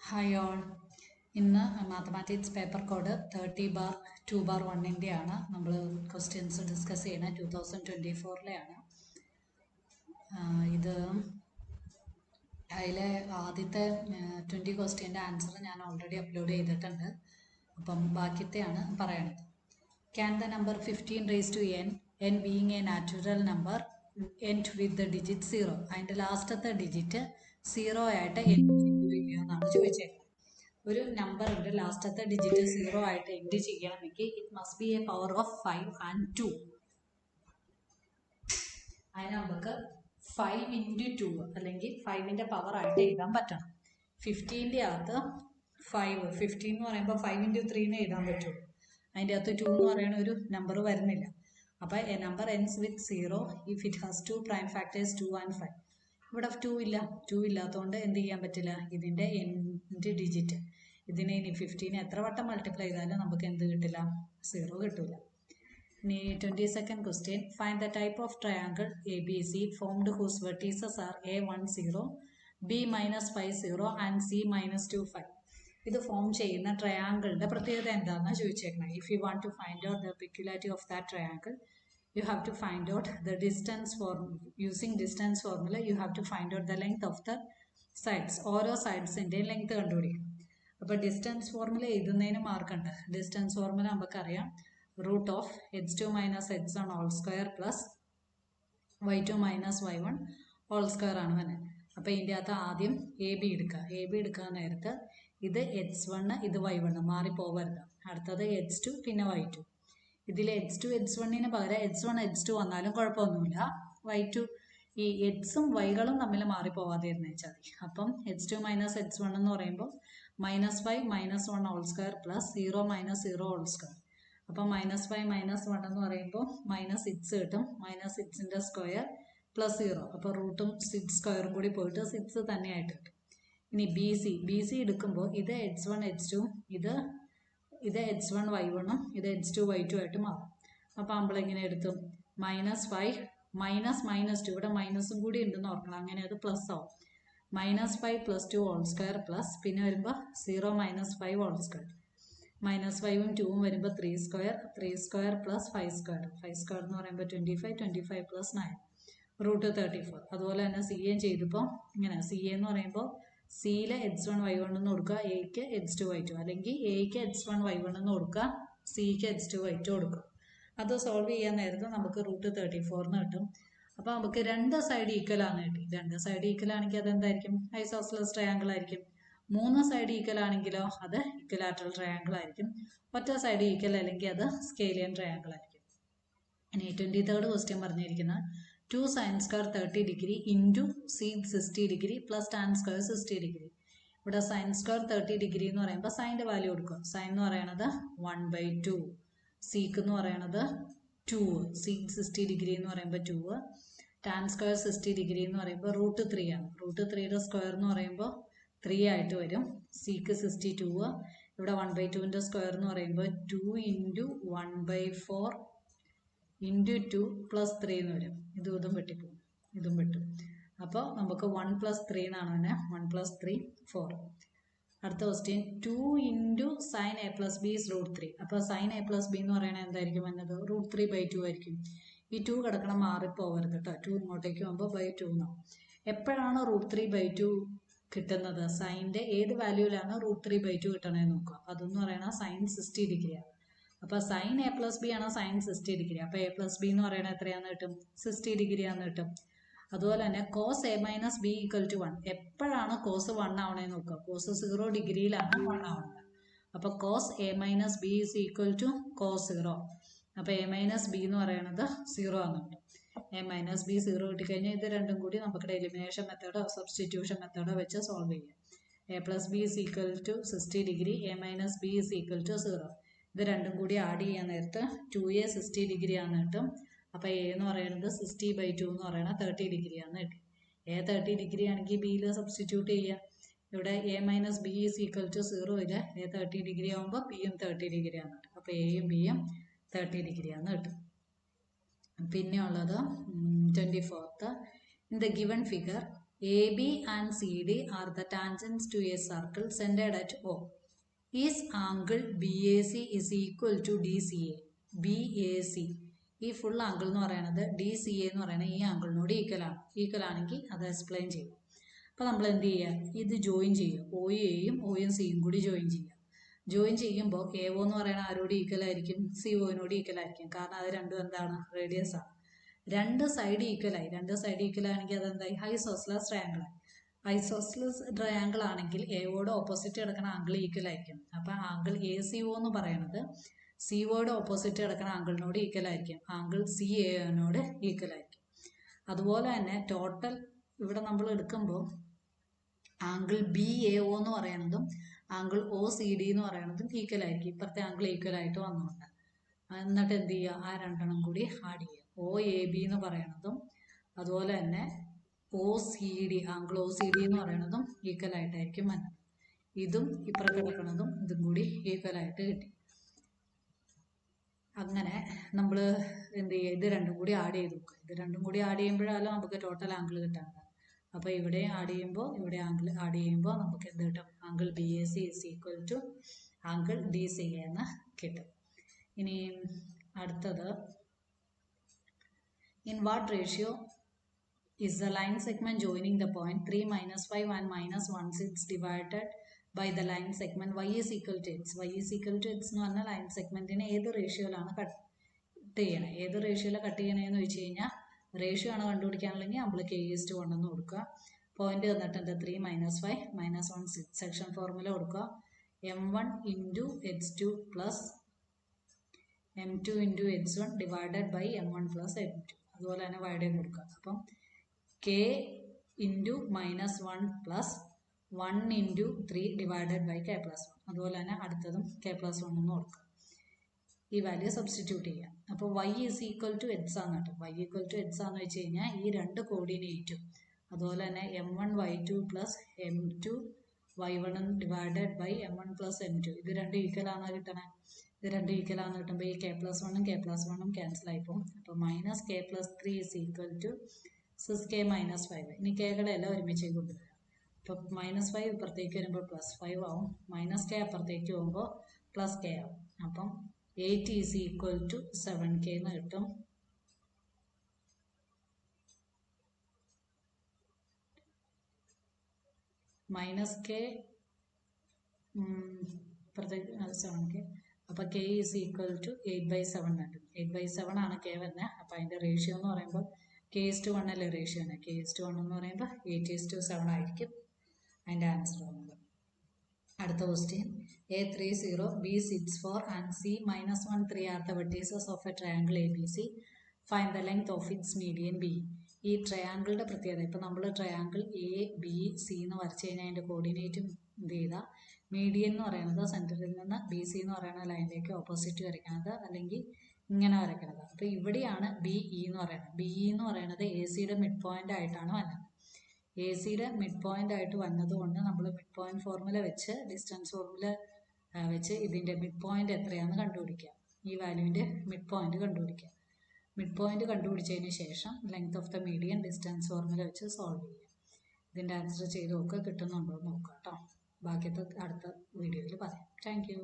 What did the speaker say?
Hi all. ഇന്ന് mathematics paper code 30/2/1 ആണ് നമ്മൾ ക്വസ്റ്റ്യൻസ് ഡിസ്കസ് ചെയ്യുന്നത്. 2024 ഇത് അതിലെ ആദ്യത്തെ 20 ക്വസ്റ്റ്യൻ്റെ ആൻസർ ഞാൻ ഓൾറെഡി അപ്ലോഡ് ചെയ്തിട്ടുണ്ട്. അപ്പം ബാക്കിയത്തെയാണ് പറയണത്. Can the number 15 raised to n being a natural number, end with the digit 0? അതിൻ്റെ ലാസ്റ്റത്തെ ഡിജിറ്റ് 0 ആയിട്ട് എൻഡ് ചെയ്യുകയോ എന്നാണ് ചോദിച്ചേക്കുന്നത്. ഒരു നമ്പറിൻ്റെ ലാസ്റ്റത്തെ ഡിജിറ്റ് 0 ആയിട്ട് എൻഡ് ചെയ്യണമെങ്കിൽ it must be A power of 5 and 2. അതിന് നമുക്ക് 5 into 2 അല്ലെങ്കിൽ 5ൻ്റെ പവർ ആയിട്ട് എഴുതാൻ പറ്റണം. 15ൻ്റെ അകത്ത് 15 എന്ന് പറയുമ്പോൾ 5 into 3 എഴുതാൻ പറ്റുള്ളൂ. അതിൻ്റെ അകത്ത് 2 എന്ന് പറയുന്ന ഒരു നമ്പർ വരുന്നില്ല. അപ്പോൾ A number ends with 0 if it has 2 prime factors 2 and 5. ഇവിടെ 2 ഇല്ലാത്തതുകൊണ്ട് എന്ത് ചെയ്യാൻ പറ്റില്ല, ഇതിൻ്റെ എൻഡ് ഡിജിറ്റ് ഇതിനെ ഇനി 15 എത്ര വട്ടം മൾട്ടിപ്ലൈ ചെയ്താലും നമുക്ക് എന്ത് കിട്ടില്ല, 0 കിട്ടില്ല. ഇനി 22nd question, find the type of triangle A B C formed whose vertices are A10, B-5 and C-2 5. ഇത് ഫോം ചെയ്യുന്ന ട്രയാങ്കിളിൻ്റെ പ്രത്യേകത എന്താണെന്ന് ചോദിച്ചേക്കണം. If you want to find out the peculiarity of that triangle, you have to find out the distance using distance formula. You have to find out the length of the sides. ഓരോ സൈഡ്സിൻ്റെ length കണ്ടുപിടിക്കും. അപ്പോൾ distance formula എഴുതുന്നതിന് മാർക്കുണ്ട്. Distance formula നമുക്കറിയാം, root of h2 - h1 whole square plus y2 - y1 whole square ആണ് തന്നെ. അപ്പോൾ ഇതിൻ്റെ അകത്ത് ആദ്യം എ ബി എടുക്കാൻ നേരത്ത് ഇത് h1 ഇത് y1 മാറിപ്പോവരുത്. അടുത്തത് h2 പിന്നെ y2. ഇതിൽ h2 h1ന് പകരം h1 h2 വന്നാലും കുഴപ്പമൊന്നുമില്ല. y2 ഈ എക്സും വൈകളും തമ്മിൽ മാറിപ്പോവാതെ ഇരുന്ന് വെച്ചാൽ മതി. അപ്പം h2 - h1 എന്ന് പറയുമ്പോൾ -5 - 1 whole square plus 0 - 0 whole square. അപ്പം -5 - 1 എന്ന് പറയുമ്പോൾ -6 കിട്ടും. -6ൻ്റെ സ്ക്വയർ പ്ലസ് 0. അപ്പോൾ റൂട്ടും 6 സ്ക്വയറും കൂടി പോയിട്ട് 6 തന്നെയായിട്ട് കിട്ടും. ഇനി ബി സി എടുക്കുമ്പോൾ ഇത് h1 h2 ഇത് h1 y1 ഇത് h2 y2 ആയിട്ട് മാറും. അപ്പോൾ നമ്മളിങ്ങനെ എടുത്തു -5 -2 ഇവിടെ മൈനസും കൂടി ഉണ്ടെന്ന് ഓർക്കണം, അങ്ങനെ അത് പ്ലസ് ആവും. -5 + 2 ഹോൾ സ്ക്വയർ പ്ലസ് പിന്നെ വരുമ്പോൾ 0 - 5 ഹോൾ സ്ക്വയർ. -5ഉം 2ഉം വരുമ്പോൾ 3 സ്ക്വയർ പ്ലസ് 5 സ്ക്വയർ എന്ന് പറയുമ്പോൾ 25 + 9 റൂട്ട് 34. അതുപോലെ തന്നെ സി എ ചെയ്തപ്പോൾ ഇങ്ങനെ സി എ എന്ന് പറയുമ്പോൾ സിയിൽ h1 y1 എന്ന് കൊടുക്കുക, എക്ക് h2 y2, അല്ലെങ്കിൽ എക്ക് h1 y1 എന്ന് കൊടുക്കുക, സിക്ക് h2 y2 കൊടുക്കുക. അത് സോൾവ് ചെയ്യാൻ നേരത്ത് നമുക്ക് റൂട്ട് 34 എന്ന് കിട്ടും. അപ്പോൾ നമുക്ക് രണ്ട് സൈഡ് ഈക്വൽ ആണ് കിട്ടി. രണ്ട് സൈഡ് ഈക്വൽ ആണെങ്കിൽ അതെന്തായിരിക്കും, ഐസോസെലസ് ട്രയാങ്കിൾ ആയിരിക്കും. 3 സൈഡ് ഈക്വൽ ആണെങ്കിലോ അത് ഇക്വലാറ്ററൽ ട്രയാങ്കിൾ ആയിരിക്കും. ഒറ്റ സൈഡ് ഈക്വൽ അല്ലെങ്കിൽ അത് സ്കെയിലിയൻ ട്രയാങ്കിൾ ആയിരിക്കും. ഇനി 23rd ക്വസ്റ്റ്യൻ പറഞ്ഞിരിക്കുന്നത് 2 sin square 30° into sec 60° plus tan square 60°. ഇവിടെ sin square 30° എന്ന് പറയുമ്പോൾ സൈൻ്റെ വാല്യൂ കൊടുക്കുക. സൈൻ എന്ന് പറയണത് 1/2, സീക്ക് എന്ന് പറയണത് 2, sec 60° എന്ന് പറയുമ്പോൾ 2, tan square 60° എന്ന് പറയുമ്പോൾ റൂട്ട് 3 ആണ്. റൂട്ട് 3യുടെ സ്ക്വയർ എന്ന് പറയുമ്പോൾ 3 ആയിട്ട് വരും. സീക്ക് 62, ഇവിടെ 1/2ൻ്റെ സ്ക്വയർ എന്ന് പറയുമ്പോൾ 2 × 1/4 ഇൻറ്റു 2 + 3 എന്ന് വരും. ഇതും വെട്ടിപ്പോകും, ഇതും വെട്ടും. അപ്പോൾ നമുക്ക് 1 + 3 എന്നാണ് തന്നെ. 1 + 3 4. അടുത്ത ക്വസ്റ്റ്യൻ 2 × sin a + b = √3. അപ്പോൾ sin a + b എന്ന് പറയുന്നത് എന്തായിരിക്കും വന്നത്, √3/2 ആയിരിക്കും. ഈ 2 കിടക്കണം മാറിപ്പോവരുത് കേട്ടോ. 2 ഇങ്ങോട്ടേക്ക് പോകുമ്പോൾ /2 എന്നാവും. എപ്പോഴാണ് √3/2 കിട്ടുന്നത്, സൈൻ്റെ ഏത് വാല്യൂവിലാണ് √3/2 കിട്ടണമെന്ന് നോക്കുക. അതെന്ന് പറയുന്നത് sin 60° ആണ്. അപ്പോൾ സൈൻ a + b ആണ് sin 60°. അപ്പോൾ a + b എന്ന് പറയുന്നത് എത്രയാണെന്ന് കിട്ടും, 60° ആണെന്ന് കിട്ടും. അതുപോലെ തന്നെ cos a - b = 1. എപ്പോഴാണ് cos 1 ആവണേന്ന് നോക്കുക. cos 0°യിലാണ് 1 ആവുന്നത്. അപ്പോൾ cos a - b = cos 0. അപ്പോൾ a - b എന്ന് പറയുന്നത് 0 ആണ് കിട്ടും. a - b 0 കിട്ടിക്കഴിഞ്ഞാൽ ഇത് രണ്ടും കൂടി നമുക്ക് എലിമിനേഷൻ മെത്തേഡോ സബ്സ്റ്റിറ്റ്യൂഷൻ മെത്തേഡോ വെച്ച് സോൾവ് ചെയ്യാം. a + b = 60°, a - b = 0. ഇത് രണ്ടും കൂടി ആഡ് ചെയ്യാൻ നേരത്ത് 2a 60° ആണ് കിട്ടും. അപ്പോൾ എ എന്ന് പറയുന്നത് 60/2 എന്ന് പറയുന്നത് 30° ആണ് കിട്ടി. എ 30° ആണെങ്കിൽ ബിയിൽ സബ്സ്റ്റിറ്റ്യൂട്ട് ചെയ്യുക. ഇവിടെ a - b = 0 ഇല്ല, എ 30° ആകുമ്പോൾ ബിയും 30° ആണ് കിട്ടും. അപ്പോൾ എയും ബിയും 30° ആണ് കിട്ടും. പിന്നെ ഉള്ളത് 24th, in the given figure AB and CD are the tangents to a circle centered at O. Is angle BAC is equal to DCA. BAC ഈ ഫുൾ ആംഗിൾ എന്ന് പറയുന്നത് DCA എന്ന് പറയുന്നത് ഈ ആംഗിളിനോട് ഈക്വൽ ആണെങ്കിൽ അത് എക്സ്പ്ലെയിൻ ചെയ്യും. അപ്പോൾ നമ്മൾ എന്ത് ചെയ്യുക, ഇത് ജോയിൻ ചെയ്യുക, OAയും Oയും Cയും കൂടി ജോയിൻ ചെയ്യുക. ജോയിൻ ചെയ്യുമ്പോൾ AO എന്ന് പറയുന്നത് ആരോട് ഈക്വൽ ആയിരിക്കും, COനോട് ഈക്വൽ ആയിരിക്കും. കാരണം അത് രണ്ടും എന്താണ്, റേഡിയസ് ആണ്. രണ്ട് സൈഡ് ഈക്വലായി, ആണെങ്കിൽ അതെന്തായി, ഐസോസ്ലസ് ട്രയാങ്കിൾ ആയി. ഐസോസ്ലസ് ട്രയാങ്കിൾ ആണെങ്കിൽ എയോട് ഓപ്പോസിറ്റ് കിടക്കുന്ന ആംഗിൾ ഈക്വൽ ആയിരിക്കും. അപ്പം ആംഗിൾ ACO എന്ന് പറയുന്നത് COയുടെ ഓപ്പോസിറ്റ് കിടക്കുന്ന ആംഗിളിനോട് ഈക്വൽ ആയിരിക്കും. ആംഗിൾ CAനോട് ഈക്വൽ ആയിരിക്കും. അതുപോലെ തന്നെ ടോട്ടൽ ഇവിടെ നമ്മൾ എടുക്കുമ്പോൾ ആംഗിൾ BAO എന്ന് പറയുന്നതും ആംഗിൾ OCD എന്ന് പറയുന്നതും ഈക്വൽ ആയിരിക്കും. ഇപ്പുറത്തെ ആംഗിൾ ഈക്വൽ ആയിട്ട് വന്നുകൊണ്ട് എന്നിട്ട് എന്ത് ചെയ്യുക, ആ രണ്ടെണ്ണം കൂടി ആഡ് ചെയ്യുക. OAB എന്ന് പറയുന്നതും അതുപോലെ തന്നെ OCD ആംഗിൾ OCD എന്ന് പറയുന്നതും ഈക്വൽ ആയിട്ടായിരിക്കും വന്നത്. ഇതും ഇപ്പുറത്ത് കിടക്കുന്നതും ഇതും കൂടി ഈക്വൽ ആയിട്ട് കിട്ടി. അങ്ങനെ നമ്മൾ എന്ത് ചെയ്യുക, ഇത് രണ്ടും കൂടി ആഡ് ചെയ്ത് നോക്കുക. ഇത് രണ്ടും കൂടി ആഡ് ചെയ്യുമ്പോഴാലും നമുക്ക് ടോട്ടൽ ആംഗിൾ കിട്ടാറുണ്ട്. അപ്പോൾ ഇവിടെ ആഡ് ചെയ്യുമ്പോൾ നമുക്ക് എന്ത് കിട്ടും, angle BAC is equal to angle DCA എന്ന് കിട്ടും. ഇനി അടുത്തത്, in what ratio is the line segment joining the point 3 minus 5 and minus 1/6 divided by the line segment y is equal to x. y is equal to x എന്ന് പറഞ്ഞാൽ line സെഗ്മെന്റിനെ ഏത് റേഷ്യോയിലാണ് cut ചെയ്യണേ, ഏത് റേഷ്യോയിലാണ് cut ചെയ്യണേന്ന് വെച്ച് കഴിഞ്ഞാൽ ratio ആണ് കണ്ടുപിടിക്കാനുണ്ടെങ്കിൽ നമ്മൾ K:1 എന്ന് കൊടുക്കുക. പോയിന്റ് തന്നിട്ടുണ്ട് 3 minus 5 minus 1 6. സെക്ഷൻ ഫോർമുല കൊടുക്കുക. m1 into h2 plus m2 into h1 divided by m1 plus m2. അതുപോലെ തന്നെ വൈഡയും കൊടുക്കുക. അപ്പം K into -1 plus 1 into 3 divided by K+1. അതുപോലെ തന്നെ അടുത്തതും K+1 എന്ന് കൊടുക്കുക. ഈ വാല്യൂ സബ്സ്റ്റിറ്റ്യൂട്ട് ചെയ്യുക. അപ്പോൾ y is equal to x ആണ് കേട്ടോ. y equal to x ആണെന്ന് വെച്ച് കഴിഞ്ഞാൽ ഈ രണ്ട് കോർഡിനേറ്റും അതുപോലെ തന്നെ m1 y2 plus m2 y1 divided by m1 plus m2 ഇത് രണ്ടും ഈക്വൽ ആണ് കിട്ടണേ. ഇത് രണ്ടും ഈക്വൽ ആണ് കിട്ടുമ്പോൾ ഈ K+1ഉം K+1ഉം ക്യാൻസൽ ആയിപ്പോവും. അപ്പോൾ -K+3 is equal to 6K - 5. ഇനി Kകളെല്ലാം ഒരുമിച്ച് കൊണ്ടുവരിക. അപ്പോൾ -5 ഇപ്പുറത്തേക്ക് വരുമ്പോൾ +5 ആവും, -K അപ്പുറത്തേക്ക് പോകുമ്പോൾ +K ആവും. അപ്പം 8 is equal to 7K എന്ന് കിട്ടും. -K ഇപ്പുറത്തേക്ക് 7K. അപ്പോൾ K is equal to 8/7 കിട്ടും. 8/7 ആണ് K വരുന്നത്. അപ്പോൾ അതിൻ്റെ റേഷ്യോ എന്ന് പറയുമ്പോൾ K:1 അല്ലേ റേഷ്യോ ആണ്. K:1 എന്ന് പറയുമ്പോൾ 8:7 ആയിരിക്കും അതിൻ്റെ ആൻസർ വന്നത്. അടുത്ത question, A30, B64 and C-1 3 are the vertices of a triangle ABC. Find the length of its median B. ഈ ട്രയാങ്കിളുടെ പ്രത്യേകത, ഇപ്പം നമ്മൾ ട്രയാങ്കിൾ ABC എന്ന് വരച്ച് കഴിഞ്ഞാൽ അതിൻ്റെ കോർഡിനേറ്റും എന്ത് ചെയ്താൽ മീഡിയൻ എന്ന് പറയുന്നത് സെൻറ്ററിൽ നിന്ന് BC എന്ന് പറയുന്ന ലൈനിലേക്ക് ഓപ്പോസിറ്റ് വരയ്ക്കുന്നത്, അല്ലെങ്കിൽ ഇങ്ങനെ വരയ്ക്കുന്നത്. അപ്പോൾ ഇവിടെയാണ് BE എന്ന് പറയുന്നത്. BE എന്ന് പറയുന്നത് ACയുടെ മിഡ് പോയിന്റ് ആയിട്ടാണ് വന്നത്. ACയുടെ മിഡ് പോയിന്റ് ആയിട്ട് വന്നതുകൊണ്ട് നമ്മൾ മിഡ് പോയിന്റ് ഫോർമുല വെച്ച്, ഡിസ്റ്റൻസ് ഫോർമുല വെച്ച് ഇതിൻ്റെ മിഡ് പോയിന്റ് എത്രയാണെന്ന് കണ്ടുപിടിക്കുക. ഈ വാല്യൂവിൻ്റെ മിഡ് പോയിന്റ് കണ്ടുപിടിക്കുക. മിഡ് പോയിന്റ് കണ്ടുപിടിച്ചതിന് ശേഷം length of the median distance formula വെച്ച് സോൾവ് ചെയ്യുക. ഇതിൻ്റെ ആൻസർ ചെയ്ത് നോക്കുക, കിട്ടുന്നുണ്ടോ എന്ന് നോക്കുക കേട്ടോ. ബാക്കിയത്തെ അടുത്ത വീഡിയോയിൽ പറയാം. Thank you.